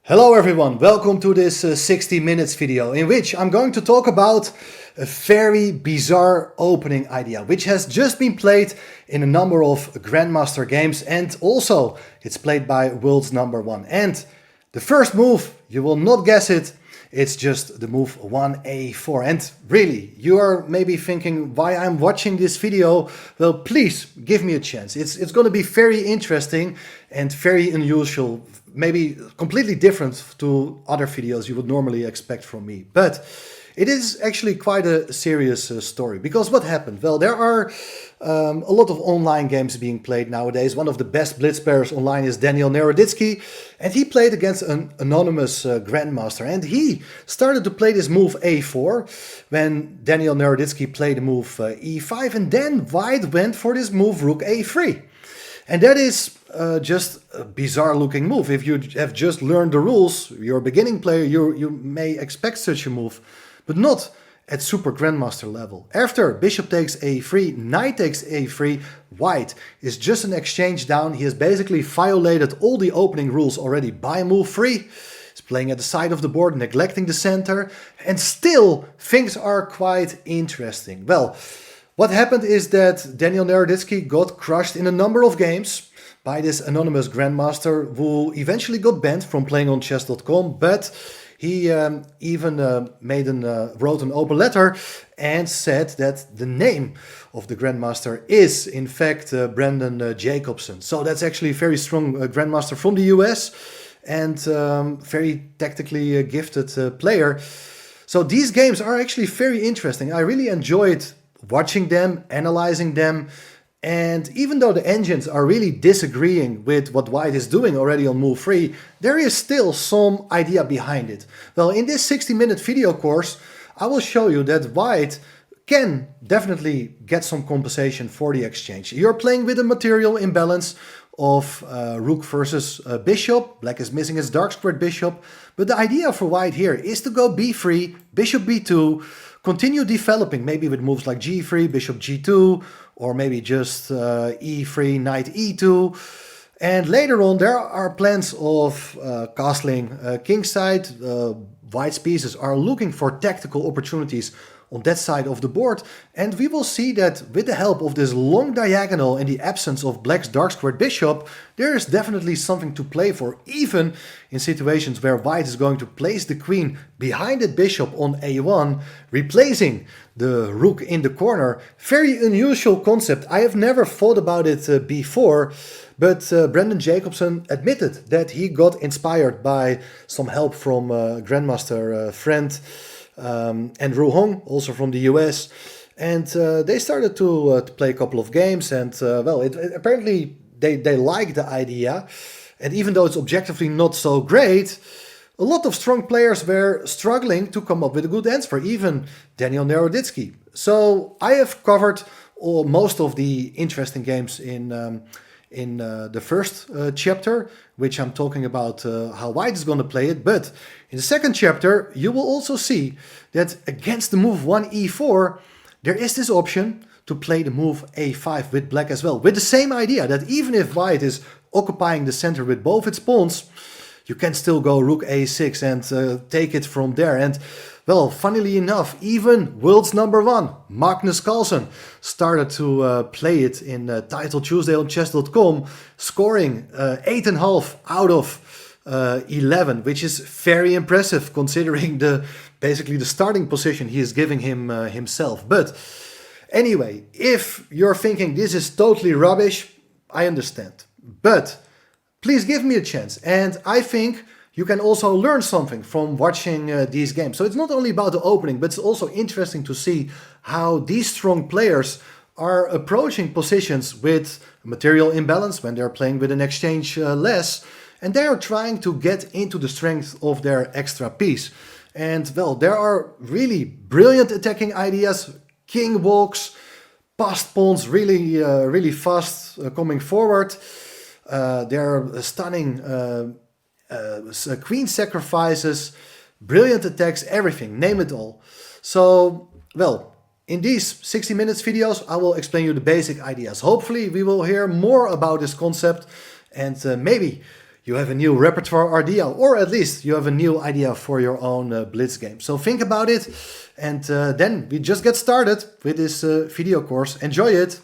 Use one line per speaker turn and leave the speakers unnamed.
Hello everyone, welcome to this 60 minutes video in which I'm going to talk about a very bizarre opening idea which has just been played in a number of Grandmaster games, and also it's played by world's #1. And the first move, you will not guess it, it's just the move 1a4. And really, you are maybe thinking why I'm watching this video. Well, please give me a chance. It's going to be very interesting and very unusual, maybe completely different to other videos you would normally expect from me. But it is actually quite a serious story, because what happened? Well, there are a lot of online games being played nowadays. One of the best blitz players online is Daniel Naroditsky, and he played against an anonymous grandmaster, and he started to play this move a4 when Daniel Naroditsky played the move e5, and then white went for this move rook a3. And that is just a bizarre looking move. If you have just learned the rules, you're a beginning player, you may expect such a move, but not at super grandmaster level. After bishop takes a3, knight takes a3, white is just an exchange down. He has basically violated all the opening rules already by move 3. He's playing at the side of the board, neglecting the center, and still things are quite interesting. Well, what happened is that Daniel Naroditsky got crushed in a number of games by this anonymous grandmaster who eventually got banned from playing on chess.com, but he even wrote an open letter and said that the name of the grandmaster is in fact Brandon Jacobson. So that's actually a very strong grandmaster from the US and very tactically gifted player. So these games are actually very interesting. I really enjoyed watching them, analyzing them, and even though the engines are really disagreeing with what white is doing already on move 3, there is still some idea behind it. Well, in this 60-minute video course, I will show you that white can definitely get some compensation for the exchange. You're playing with a material imbalance of rook versus bishop. Black is missing his dark squared bishop, but the idea for white here is to go b3, bishop b2, continue developing, maybe with moves like g3, bishop g2, or maybe just e3, knight e2. And later on there are plans of castling kingside. White's pieces are looking for tactical opportunities on that side of the board, and we will see that with the help of this long diagonal and the absence of black's dark squared bishop, there is definitely something to play for, even in situations where white is going to place the queen behind the bishop on a1, replacing the rook in the corner. Very unusual concept. I have never thought about it before, but Brandon Jacobson admitted that he got inspired by some help from grandmaster friend Andrew Hong, also from the US, and they started to play a couple of games, and well, apparently they like the idea, and even though it's objectively not so great, a lot of strong players were struggling to come up with a good answer, even Daniel Naroditsky. So I have covered most of the interesting games in the first chapter, which I'm talking about how white is going to play it. But in the second chapter, you will also see that against the move 1e4, there is this option to play the move a5 with black as well, with the same idea that even if white is occupying the center with both its pawns, you can still go rook a6 and take it from there. And well, funnily enough, even world's #1, Magnus Carlsen, started to play it in Title Tuesday on chess.com, scoring 8.5 out of 11, which is very impressive considering basically the starting position he is giving him himself. But anyway, if you're thinking this is totally rubbish, I understand. But please give me a chance, and I think you can also learn something from watching these games. So it's not only about the opening, but it's also interesting to see how these strong players are approaching positions with material imbalance when they're playing with an exchange less, and they are trying to get into the strength of their extra piece. And well, there are really brilliant attacking ideas, king walks, passed pawns really fast coming forward. There are stunning queen sacrifices, brilliant attacks, everything, name it all. So, well, in these 60 minutes videos, I will explain you the basic ideas. Hopefully we will hear more about this concept, and maybe you have a new repertoire idea, or at least you have a new idea for your own Blitz game. So think about it, and then we just get started with this video course. Enjoy it!